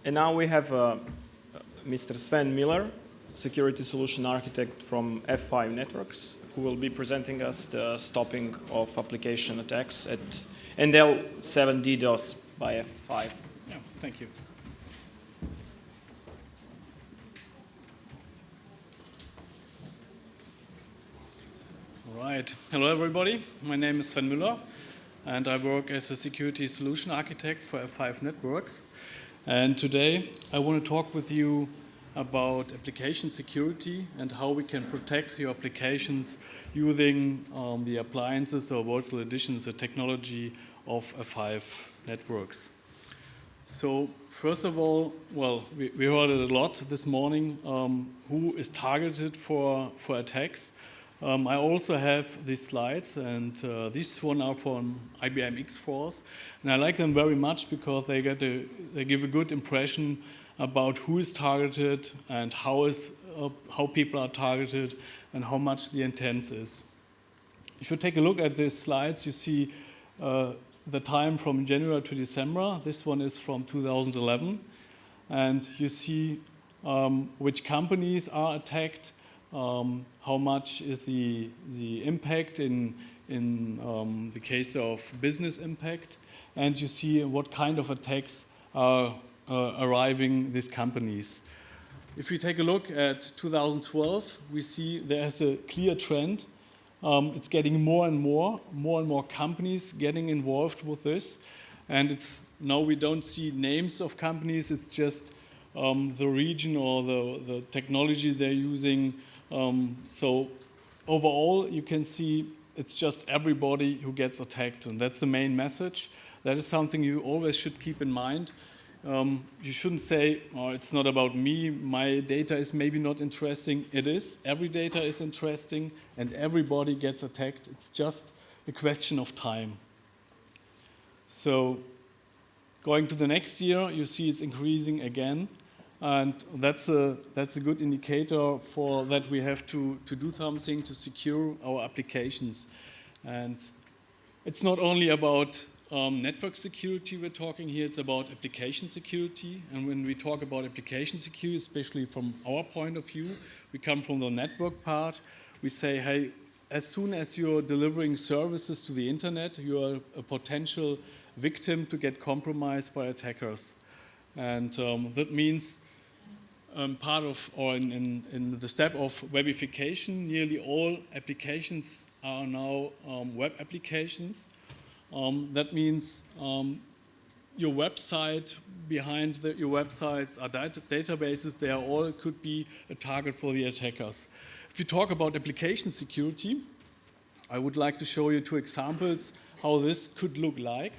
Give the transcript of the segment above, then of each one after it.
And now we have Mr. Sven Miller, Security Solution Architect from F5 Networks, who will be presenting us the stopping of application attacks and L7 DDOS by F5. Yeah, thank you. All right. Hello, everybody. My name is Sven Müller, and I work as a Security Solution Architect for F5 Networks. And today, I want to talk with you about application security and how we can protect your applications using the appliances or virtual editions, the technology of F5 Networks. So first of all, well, we heard it a lot this morning, who is targeted for attacks. I also have these slides, and these one are from IBM X-Force, and I like them very much because they give a good impression about who is targeted and how people are targeted and how much the intent is. If you take a look at these slides, you see the time from January to December. This one is from 2011, and you see which companies are attacked. How much is the impact in the case of business impact, and you see what kind of attacks are arriving these companies. If we take a look at 2012, we see there's a clear trend. It's getting more and more companies getting involved with this, and now we don't see names of companies. It's just the region or the technology they're using. So overall, you can see it's just everybody who gets attacked, and that's the main message. That is something you always should keep in mind. You shouldn't say, oh, it's not about me, my data is maybe not interesting. It is. Every data is interesting, and everybody gets attacked. It's just a question of time. So going to the next year, you see it's increasing again. And that's a good indicator for that we have to do something to secure our applications. And it's not only about network security we're talking here, it's about application security. And when we talk about application security, especially from our point of view, we come from the network part. We say, hey, as soon as you're delivering services to the internet, you are a potential victim to get compromised by attackers. And that means part of, or in the step of webification, nearly all applications are now web applications. That means your website, behind your websites are databases. They all could be a target for the attackers. If you talk about application security, I would like to show you two examples how this could look like.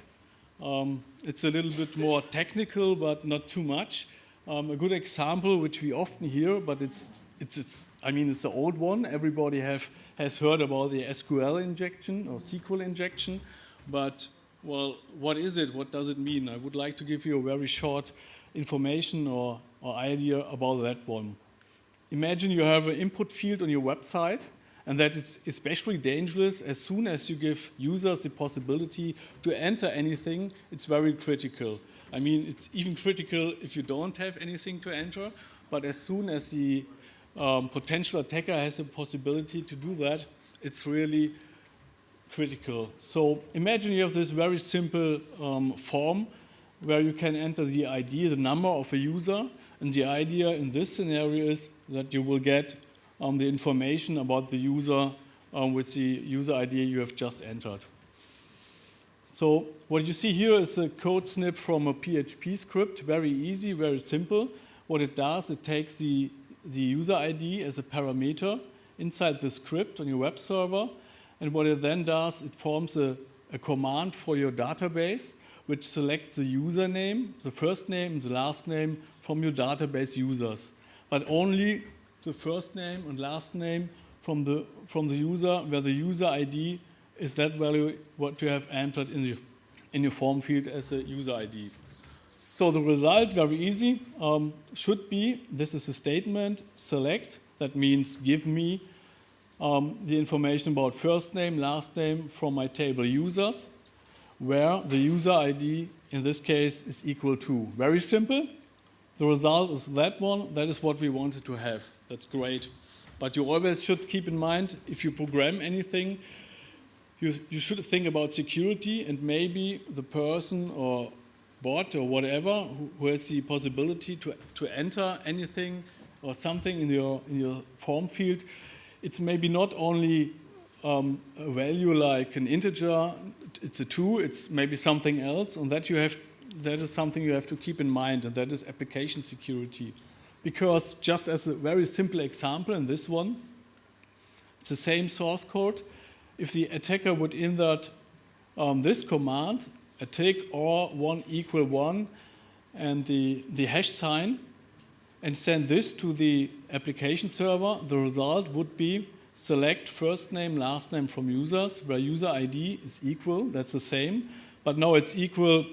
It's a little bit more technical, but not too much. A good example, which we often hear, but it's the old one. Everybody has heard about the SQL injection or SQL injection, but well, what is it? What does it mean? I would like to give you a very short information or idea about that one. Imagine you have an input field on your website, and that is especially dangerous as soon as you give users the possibility to enter anything. It's very critical. I mean, it's even critical if you don't have anything to enter, but as soon as the potential attacker has a possibility to do that, it's really critical. So imagine you have this very simple form where you can enter the ID, the number of a user, and the idea in this scenario is that you will get the information about the user with the user ID you have just entered. So what you see here is a code snip from a PHP script, very easy, very simple. What it does, it takes the user ID as a parameter inside the script on your web server, and what it then does, it forms a command for your database, which selects the username, the first name and the last name from your database users, but only the first name and last name from the user, where the user ID is that value what you have entered in your form field as a user ID. So the result, very easy, should be, this is a statement, select, that means give me the information about first name, last name from my table users, where the user ID in this case is equal to. Very simple, the result is that one. That is what we wanted to have. That's great. But you always should keep in mind, if you program anything, you should think about security, and maybe the person or bot or whatever who has the possibility to enter anything or something in your form field, it's maybe not only a value like an integer, it's a 2, it's maybe something else, and that is something you have to keep in mind, and that is application security. Because just as a very simple example in this one, it's the same source code. If the attacker would insert this command, attack or 1 equal 1, and the hash sign, and send this to the application server, the result would be select first name, last name from users, where user ID is equal, that's the same, but now it's equal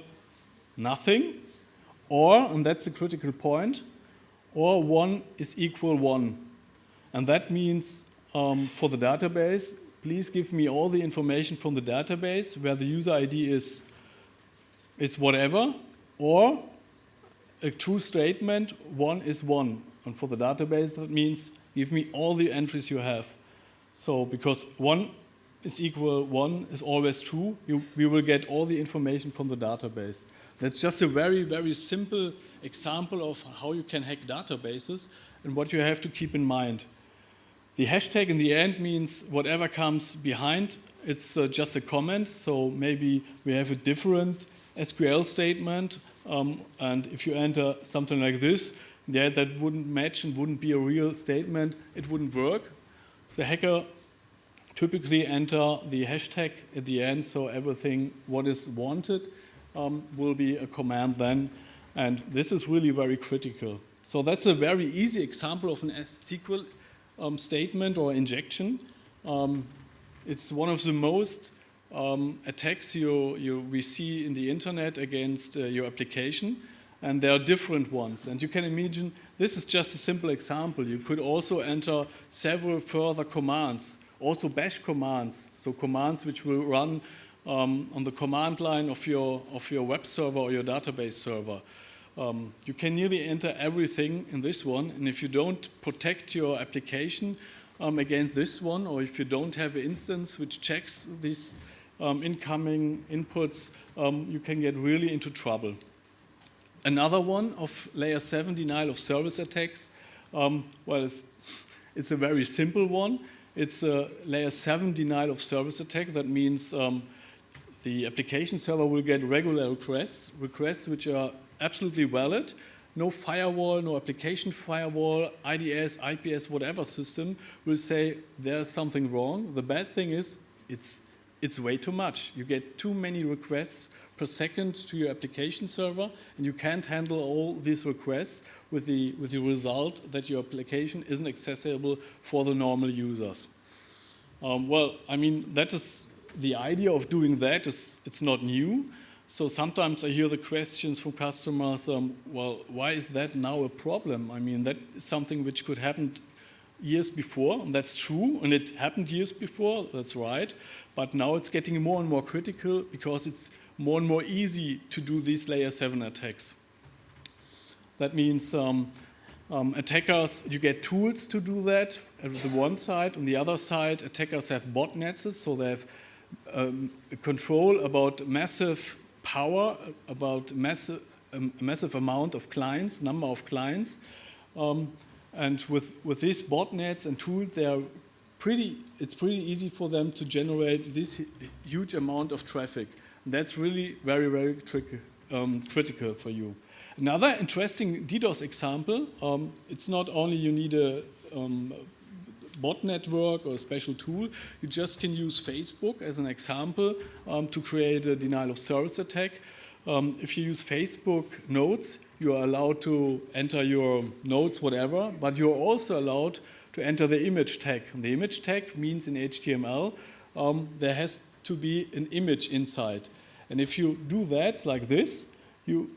nothing, or, and that's the critical point, or 1 is equal 1. And that means for the database, please give me all the information from the database where the user ID is whatever, or a true statement, 1 is 1. And for the database, that means give me all the entries you have. So because 1 is equal 1 is always true, we will get all the information from the database. That's just a very, very simple example of how you can hack databases and what you have to keep in mind. The hashtag in the end means whatever comes behind, it's just a comment, so maybe we have a different SQL statement, and if you enter something like this, that wouldn't match and wouldn't be a real statement, it wouldn't work. The hacker typically enter the hashtag at the end, so everything what is wanted will be a command then, and this is really very critical. So that's a very easy example of an SQL statement or injection. It's one of the most attacks we see in the internet against your application, and there are different ones. And you can imagine this is just a simple example. You could also enter several further commands, also bash commands, so commands which will run on the command line of your web server or your database server. You can nearly enter everything in this one, and if you don't protect your application against this one, or if you don't have an instance which checks these incoming inputs, you can get really into trouble. Another one of layer 7 denial of service attacks, well, it's a very simple one. It's a layer 7 denial of service attack. That means the application server will get regular requests which are absolutely valid. No firewall, no application firewall, IDS, IPS, whatever system will say there's something wrong. The bad thing is it's way too much. You get too many requests per second to your application server, and you can't handle all these requests with the result that your application isn't accessible for the normal users. Well, I mean, that is the idea of doing that. It's not new. So sometimes I hear the questions from customers, well, why is that now a problem? I mean, that is something which could happen years before, and that's true, and it happened years before, that's right, but now it's getting more and more critical because it's more and more easy to do these layer 7 attacks. That means attackers, you get tools to do that at the one side. On the other side, attackers have botnets, so they have control about massive power, about massive amount of clients, number of clients. And with these botnets and tools, it's pretty easy for them to generate this huge amount of traffic. And that's really very, very critical for you. Another interesting DDoS example, it's not only you need a bot network or a special tool, you just can use Facebook as an example to create a denial of service attack. If you use Facebook nodes, you are allowed to enter your nodes, whatever, but you're also allowed to enter the image tag. And the image tag means in HTML, there has to be an image inside. And if you do that like this, you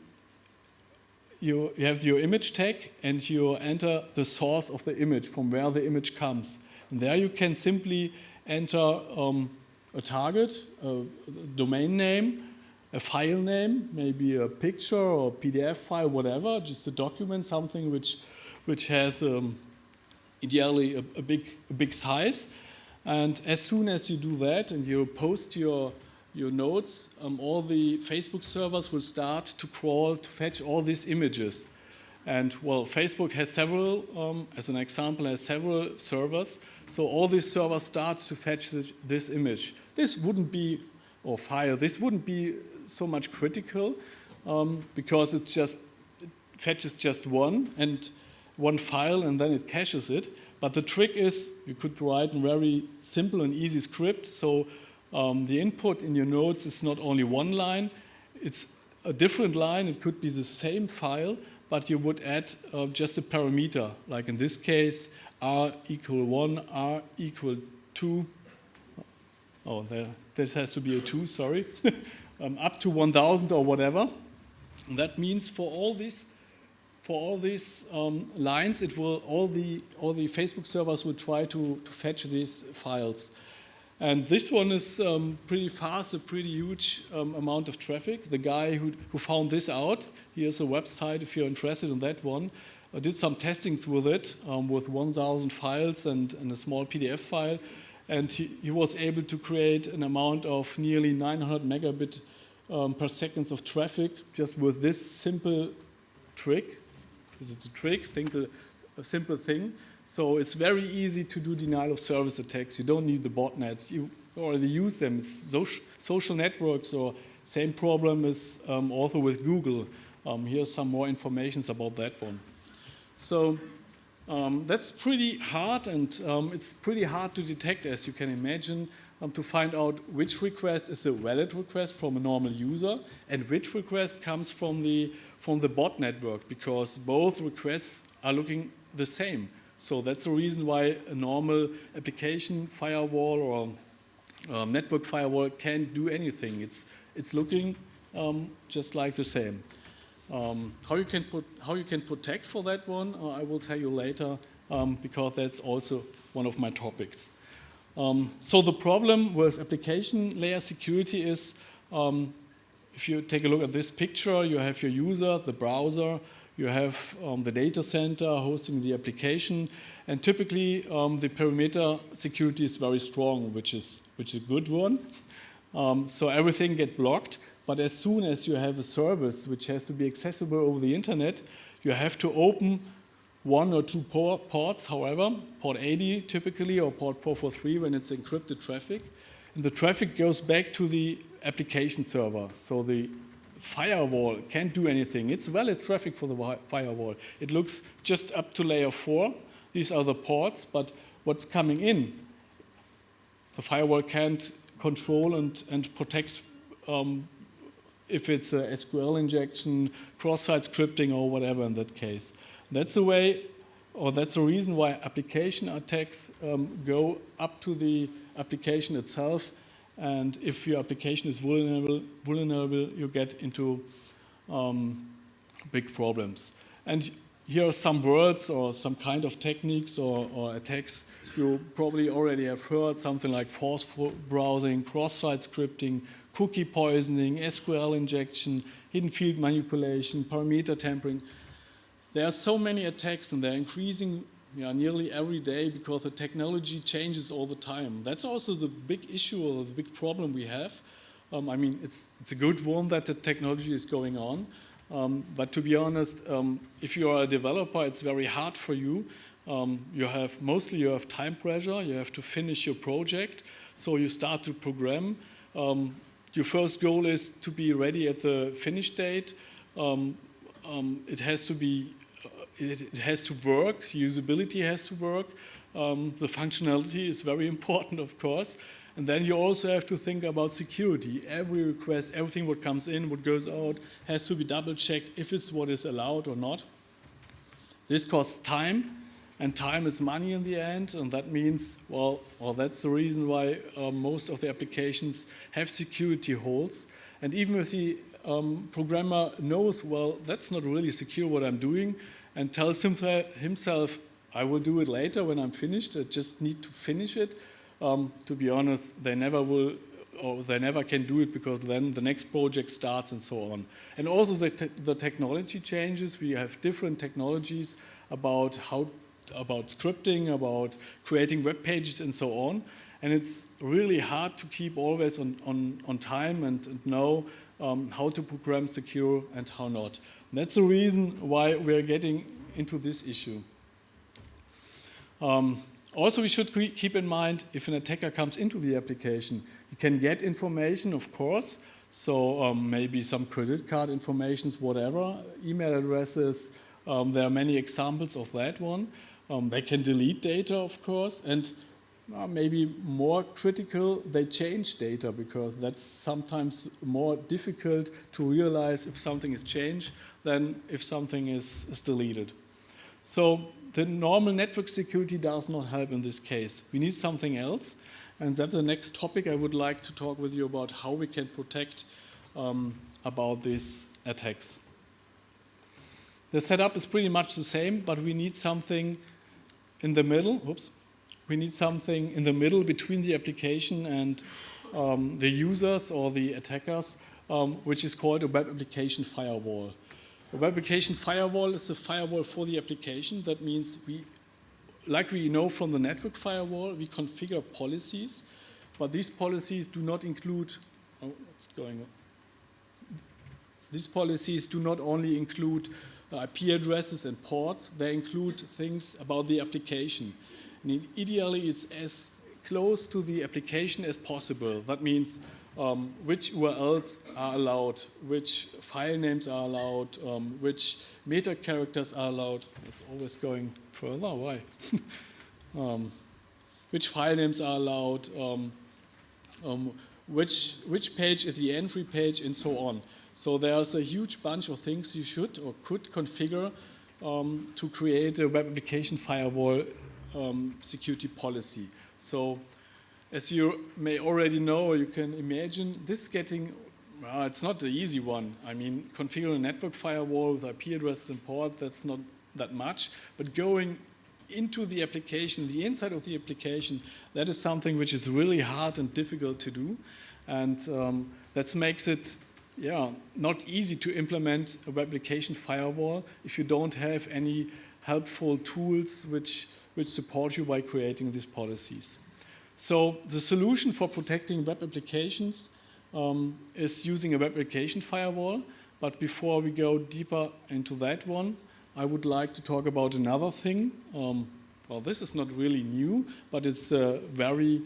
have your image tag and you enter the source of the image from where the image comes. And there you can simply enter a target, a domain name, a file name, maybe a picture or PDF file, whatever, just a document, something which has ideally a big size. And as soon as you do that and you post your notes, all the Facebook servers will start to crawl to fetch all these images. And well, Facebook has several, as an example, has several servers. So all these servers start to fetch this image. This wouldn't be, or file, this wouldn't be so much critical because it fetches just one file and then it caches it. But the trick is you could write a very simple and easy script. So the input in your notes is not only one line, it's a different line. It could be the same file, but you would add just a parameter. Like in this case, r equal 1, r equal 2. Oh, this has to be a 2, sorry. Up to 1,000 or whatever. And that means for all these lines, it will all the Facebook servers will try to fetch these files. And this one is pretty fast, a pretty huge amount of traffic. The guy who found this out, here's a website if you're interested in that one, did some testings with it, with 1,000 files and a small PDF file. And he was able to create an amount of nearly 900 megabit per second of traffic just with this simple trick. Is it a trick? Think a simple thing. So it's very easy to do denial of service attacks. You don't need the botnets. You already use them. Social networks, or same problem is also with Google. Here's some more information about that one. So that's pretty hard, and it's pretty hard to detect, as you can imagine, to find out which request is a valid request from a normal user and which request comes from the bot network, because both requests are looking the same. So that's the reason why a normal application firewall or network firewall can't do anything. It's looking just like the same. How you can protect for that one, I will tell you later, because that's also one of my topics. So the problem with application layer security is, if you take a look at this picture, you have your user, the browser, you have the data center hosting the application, and typically the perimeter security is very strong, which is a good one. So everything gets blocked, but as soon as you have a service which has to be accessible over the internet, you have to open one or two ports, however, port 80 typically, or port 443 when it's encrypted traffic, and the traffic goes back to the application server. So the firewall can't do anything. It's valid traffic for the firewall. It looks just up to layer 4. These are the ports, but what's coming in, the firewall can't control and protect if it's a SQL injection, cross-site scripting, or whatever in that case. That's the way, or that's the reason why application attacks go up to the application itself. And if your application is vulnerable, you get into big problems. And here are some words or some kind of techniques or attacks you probably already have heard, something like forceful browsing, cross-site scripting, cookie poisoning, SQL injection, hidden field manipulation, parameter tampering. There are so many attacks, and they're increasing nearly every day because the technology changes all the time. That's also the big issue or the big problem we have. I mean, it's a good one that the technology is going on, but to be honest, if you are a developer, it's very hard for you. You have time pressure. You have to finish your project, so you start to program. Your first goal is to be ready at the finish date. It has to be. It has to work, usability has to work, the functionality is very important, of course, and then you also have to think about security. Every request, everything what comes in, what goes out, has to be double-checked if it's what is allowed or not. This costs time, and time is money in the end, and that means, well that's the reason why most of the applications have security holes, and even if the programmer knows, well, that's not really secure what I'm doing, and tells himself, I will do it later when I'm finished, I just need to finish it. To be honest, they never will or they never can do it because then the next project starts and so on. And also the technology changes. We have different technologies about scripting, about creating web pages and so on. And it's really hard to keep always on time and know how to program secure and how not. And that's the reason why we're getting into this issue. Also, we should keep in mind if an attacker comes into the application, he can get information, of course. So maybe some credit card informations, whatever, email addresses. There are many examples of that one. They can delete data, of course, and maybe more critical, they change data because that's sometimes more difficult to realize if something is changed than if something is deleted. So the normal network security does not help in this case. We need something else, and that's the next topic I would like to talk with you about, how we can protect about these attacks. The setup is pretty much the same, but we need something in the middle. Oops. We need something in the middle between the application and the users or the attackers, which is called a web application firewall. A web application firewall is a firewall for the application. That means like we know from the network firewall, we configure policies, but these policies do not include, what's going on? These policies do not only include IP addresses and ports, they include things about the application. And ideally, it's as close to the application as possible. That means which URLs are allowed, which file names are allowed, which meta characters are allowed. It's always going further, why? Which file names are allowed, which page is the entry page, and so on. So there's a huge bunch of things you should or could configure to create a web application firewall security policy. So as you may already know, you can imagine this getting, well, it's not the easy one. I mean, configuring a network firewall with IP addresses and port, that's not that much. But going into the application, the inside of the application, that is something which is really hard and difficult to do. And that makes it not easy to implement a web application firewall if you don't have any helpful tools which support you by creating these policies. So the solution for protecting web applications is using a web application firewall. But before we go deeper into that one, I would like to talk about another thing. Well, this is not really new, but it's a very,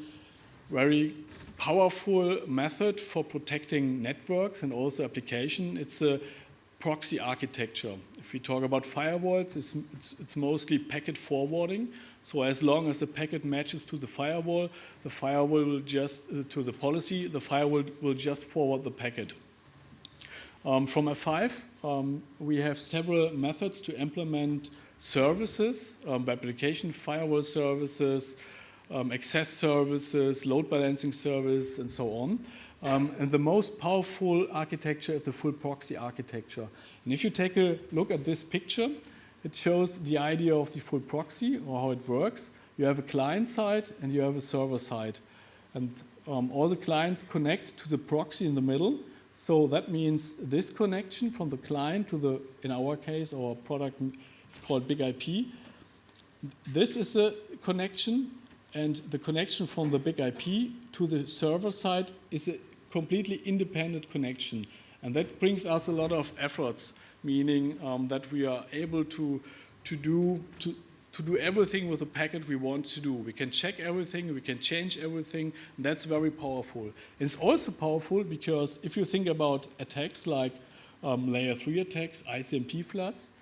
very powerful method for protecting networks and also application. It's a proxy architecture. If we talk about firewalls, it's mostly packet forwarding. So as long as the packet matches to the firewall will just, to the policy, the firewall will just forward the packet. From F5, we have several methods to implement services, web application firewall services, access services, load balancing service, and so on. And the most powerful architecture is the full proxy architecture. And if you take a look at this picture, it shows the idea of the full proxy or how it works. You have a client side and you have a server side. And all the clients connect to the proxy in the middle. So that means this connection from the client to the, in our case, our product is called Big IP. This is a connection, and the connection from the Big IP to the server side is a completely independent connection. And that brings us a lot of efforts, meaning that we are able to do everything with the packet we want to do. We can check everything, we can change everything, and that's very powerful. It's also powerful because if you think about attacks like layer 3 attacks, ICMP floods,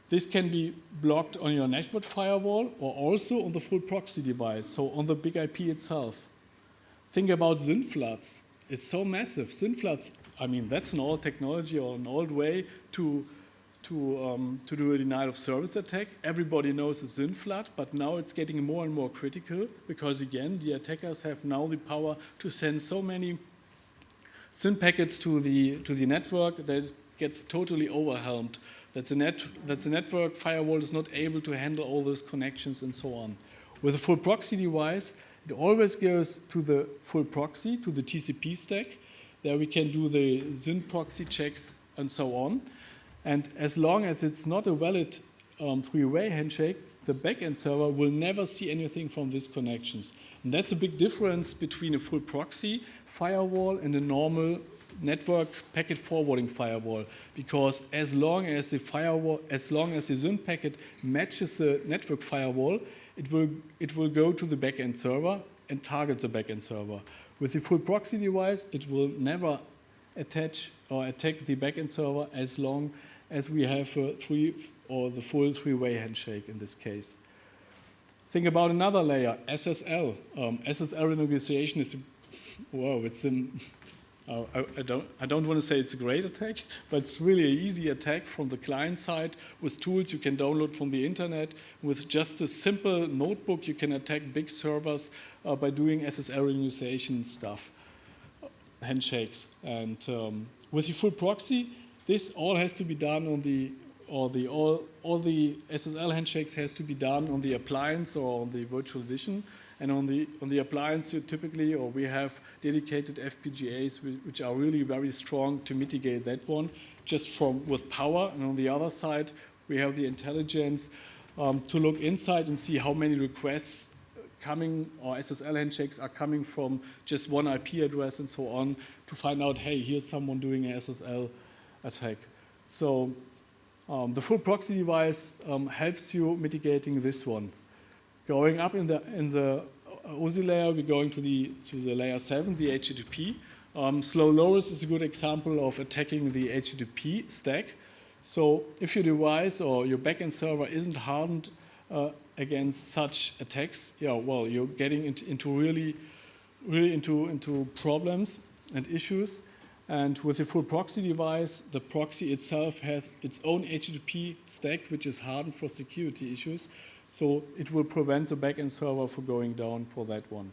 this can be blocked on your network firewall or also on the full proxy device, so on the Big IP itself. Think about SYN floods. It's so massive. SYN floods, I mean, that's an old technology or an old way to do a denial of service attack. Everybody knows a SYN flood, but now it's getting more and more critical because, again, the attackers have now the power to send so many SYN packets to the network that it gets totally overwhelmed, that the network firewall is not able to handle all those connections and so on. With a full proxy device, It always goes to the full proxy, to the TCP stack. There we can do the SYN proxy checks and so on. And as long as it's not a valid three-way handshake, the backend server will never see anything from these connections. And that's a big difference between a full proxy firewall and a normal network packet forwarding firewall, because as long as the SYN packet matches the network firewall, it will go to the backend server and target the backend server. With the full proxy device, it will never attach or attack the backend server as long as we have the full three-way handshake in this case. Think about another layer, SSL. SSL renegotiation is, I don't want to say it's a great attack, but it's really an easy attack from the client side with tools you can download from the internet. With just a simple notebook, you can attack big servers by doing SSL renegotiation stuff, handshakes. And with the full proxy, this all has to be done on all the SSL handshakes has to be done on the appliance or on the virtual edition. And on the appliance, we have dedicated FPGAs which are really very strong to mitigate that one, just with power. And on the other side, we have the intelligence to look inside and see how many requests coming or SSL handshakes are coming from just one IP address and so on to find out, hey, here's someone doing an SSL attack. So the full proxy device helps you mitigating this one. Going up in the OSI layer, we're going to the layer 7, the HTTP. Slow lowers is a good example of attacking the HTTP stack. So if your device or your backend server isn't hardened against such attacks, you're getting into into problems and issues. And with the full proxy device, the proxy itself has its own HTTP stack, which is hardened for security issues. So it will prevent the backend server from going down for that one.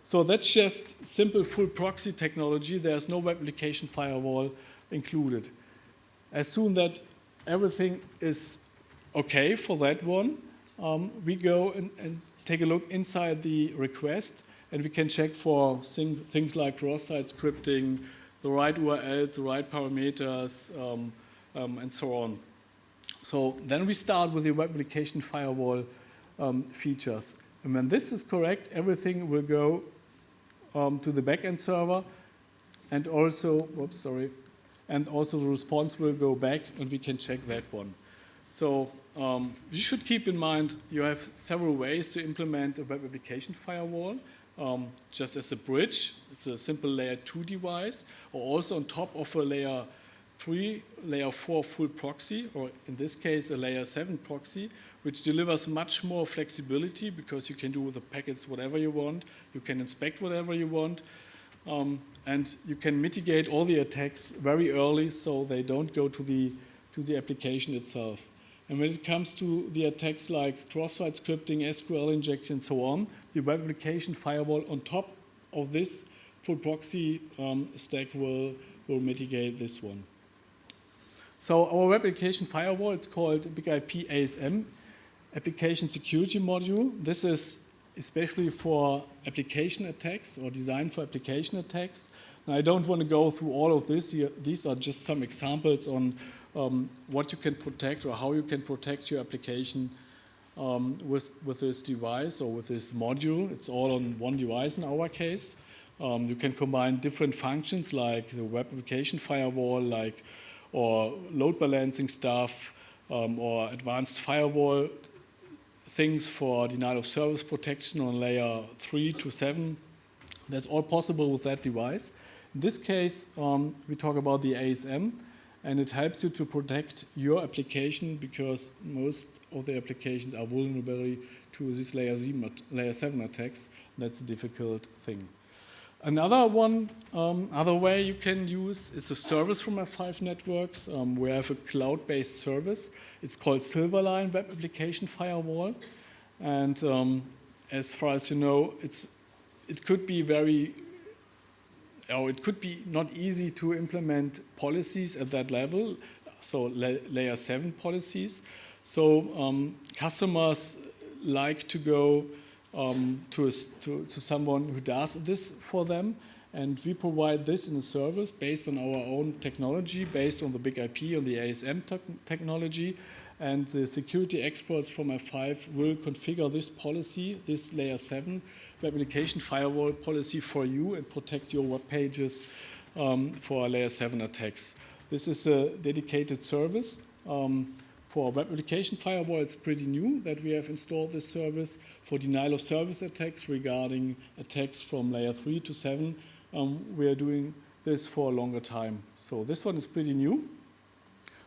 So that's just simple full proxy technology. There's no web application firewall included. As soon that everything is okay for that one, we go and take a look inside the request, and we can check for things like cross-site scripting, the right URL, the right parameters, and so on. So then we start with the web application firewall features. And when this is correct, everything will go to the backend server, and also, the response will go back, and we can check that one. So you should keep in mind you have several ways to implement a web application firewall. Just as a bridge, it's a simple layer 2 device, or also on top of a layer 3, layer 4 full proxy, or in this case a layer 7 proxy, which delivers much more flexibility because you can do with the packets whatever you want, you can inspect whatever you want, and you can mitigate all the attacks very early so they don't go to the application itself. And when it comes to the attacks like cross-site scripting, SQL injection, and so on, the web application firewall on top of this full proxy stack will mitigate this one. So our web application firewall, it's called BigIP ASM, Application Security Module. This is especially for application attacks or designed for application attacks. Now, I don't want to go through all of this here. These are just some examples on what you can protect or how you can protect your application with this device or with this module. It's all on one device in our case. You can combine different functions like the web application firewall, or load balancing stuff, or advanced firewall things for denial of service protection on layer 3 to 7. That's all possible with that device. In this case, we talk about the ASM, and it helps you to protect your application because most of the applications are vulnerable to these layer 7 attacks. That's a difficult thing. Another way you can use is a service from F5 Networks. We have a cloud-based service. It's called Silverline Web Application Firewall. And as far as you know, it could be not easy to implement policies at that level, so layer 7 policies. So customers like to go to someone who does this for them. And we provide this in a service based on our own technology, based on the big IP, on the ASM technology. And the security experts from F5 will configure this policy, this layer 7 web application firewall policy for you and protect your web pages for layer 7 attacks. This is a dedicated service. For web application firewall, it's pretty new that we have installed this service. For denial of service attacks regarding attacks from layer 3 to 7, we are doing this for a longer time. So this one is pretty new.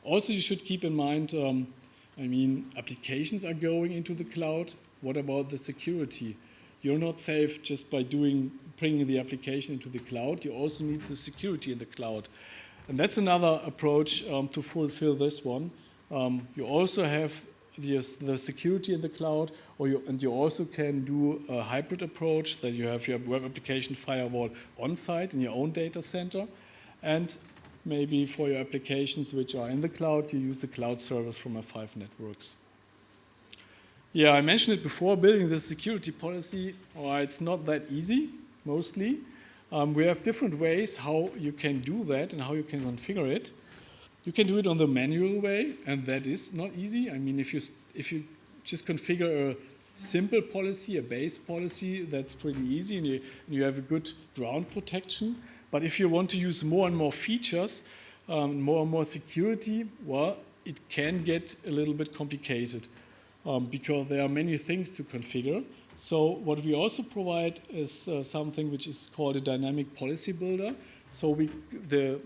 Also, you should keep in mind, applications are going into the cloud. What about the security? You're not safe just by bringing the application into the cloud. You also need the security in the cloud. And that's another approach to fulfill this one. You also have the security in the cloud, and you also can do a hybrid approach that you have your web application firewall on-site in your own data center, and maybe for your applications which are in the cloud, you use the cloud service from F5 networks. Yeah, I mentioned it before, building the security policy, it's not that easy, mostly. We have different ways how you can do that and how you can configure it. You can do it on the manual way, and that is not easy. I mean, if you just configure a simple policy, a base policy, that's pretty easy, and you have a good ground protection. But if you want to use more and more features, more and more security, well, it can get a little bit complicated because there are many things to configure. So what we also provide is something which is called a dynamic policy builder. So the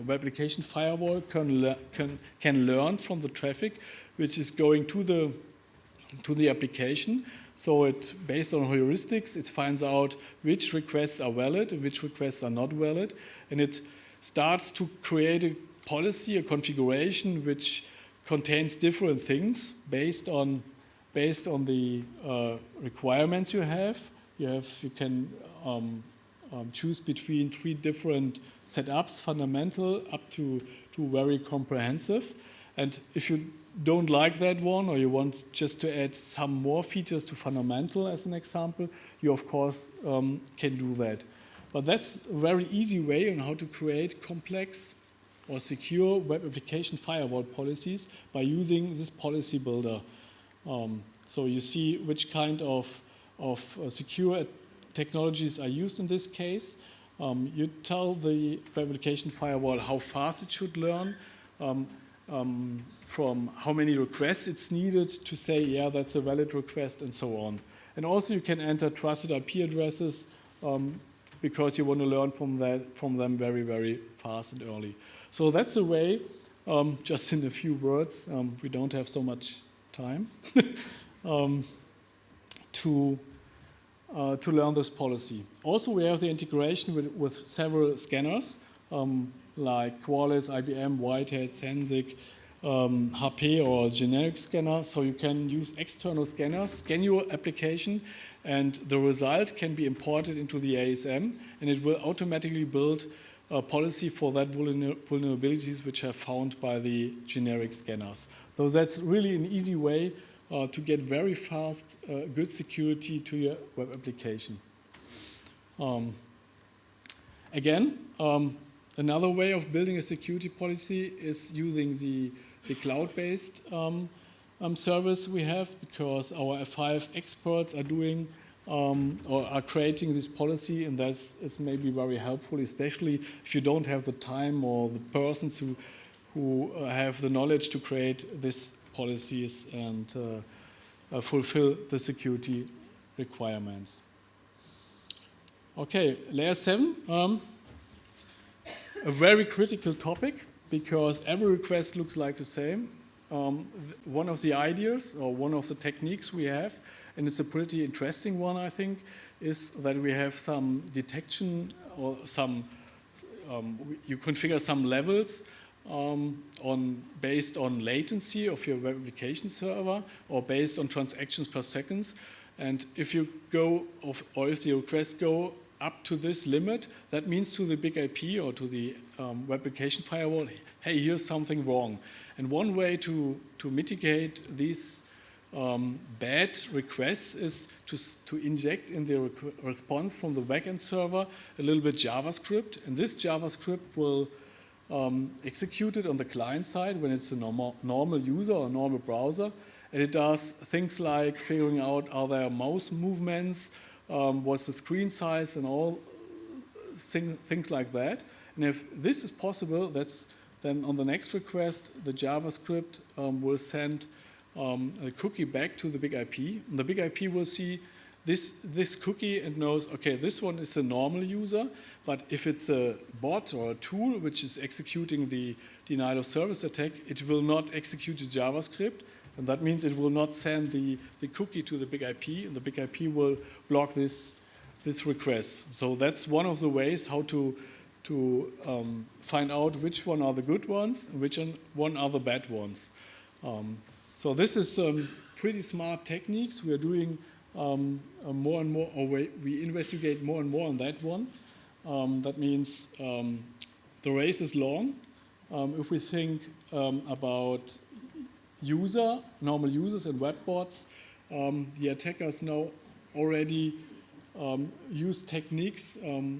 web application firewall can learn from the traffic which is going to the application. So it, based on heuristics, it finds out which requests are valid and which requests are not valid, and it starts to create a policy, a configuration which contains different things based on the requirements you have. You can choose between 3 different setups, fundamental up to very comprehensive. And if you don't like that one, or you want just to add some more features to fundamental as an example, you of course can do that. But that's a very easy way on how to create complex or secure web application firewall policies by using this policy builder. So you see which kind of secure technologies are used in this case. You tell the web application firewall how fast it should learn, from how many requests it's needed to say, yeah, that's a valid request, and so on. And also you can enter trusted IP addresses because you want to learn from them very, very fast and early. So that's a way, just in a few words, we don't have so much time, to learn this policy. Also, we have the integration with several scanners, like Qualys, IBM, Whitehead, Sensic, HP, or generic scanner. So you can use external scanners, scan your application, and the result can be imported into the ASM, and it will automatically build a policy for that vulnerabilities which are found by the generic scanners. So that's really an easy way to get very fast, good security to your web application. Again, another way of building a security policy is using the cloud-based service we have, because our F5 experts are doing or are creating this policy, and that is maybe very helpful, especially if you don't have the time or the persons who have the knowledge to create these policies and fulfill the security requirements. Okay, layer 7, a very critical topic because every request looks like the same. One of the ideas or one of the techniques we have, and it's a pretty interesting one, I think, is that we have some detection or you configure some levels based on latency of your web application server or based on transactions per second. And if you go or if the requests go up to this limit, that means to the big IP or to the web application firewall, hey, here's something wrong. And one way to mitigate these bad requests is to inject in the response from the backend server a little bit JavaScript, and this JavaScript will execute it on the client side when it's a normal user or normal browser, and it does things like figuring out are there mouse movements, what's the screen size, and all things like that. And if this is possible, then on the next request, the JavaScript will send a cookie back to the big IP. And the big IP will see this cookie and knows, okay, this one is a normal user, but if it's a bot or a tool which is executing the denial of service attack, it will not execute the JavaScript, and that means it will not send the cookie to the big IP, and the big IP will block this request. So that's one of the ways how to find out which one are the good ones and which one are the bad ones. So this is pretty smart techniques. We are doing more and more, or we investigate more and more on that one. That means the race is long. If we think about normal users and web bots, the attackers now already use techniques.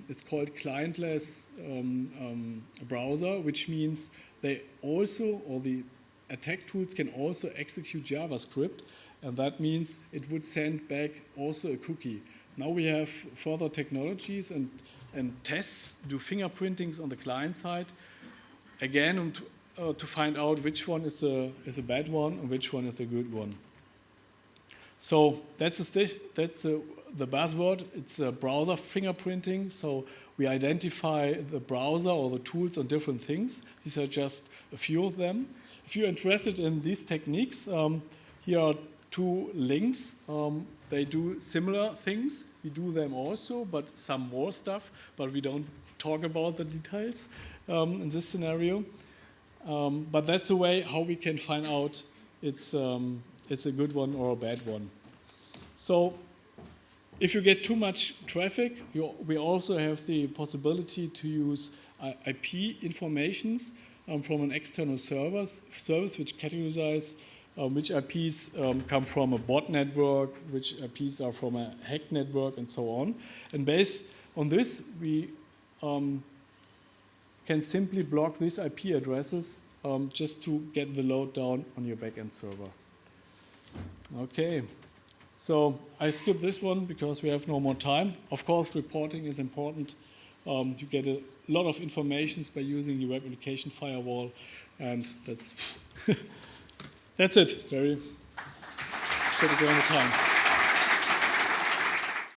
It's called clientless browser, which means they also, or the attack tools can also execute JavaScript, and that means it would send back also a cookie. Now we have further technologies and tests, do fingerprintings on the client side, again to find out which one is a bad one and which one is a good one. So that's the buzzword. It's a browser fingerprinting. So we identify the browser or the tools on different things. These are just a few of them. If you're interested in these techniques, here are 2 links. They do similar things. We do them also, but some more stuff. But we don't talk about the details in this scenario. But that's a way how we can find out it's a good one or a bad one. So if you get too much traffic, we also have the possibility to use IP informations from an external service which categorizes which IPs come from a bot network, which IPs are from a hacked network, and so on. And based on this, we can simply block these IP addresses just to get the load down on your backend server. Okay. So I skip this one because we have no more time. Of course, reporting is important. You get a lot of information by using the web application firewall, and that's that's it. Very critical on the time.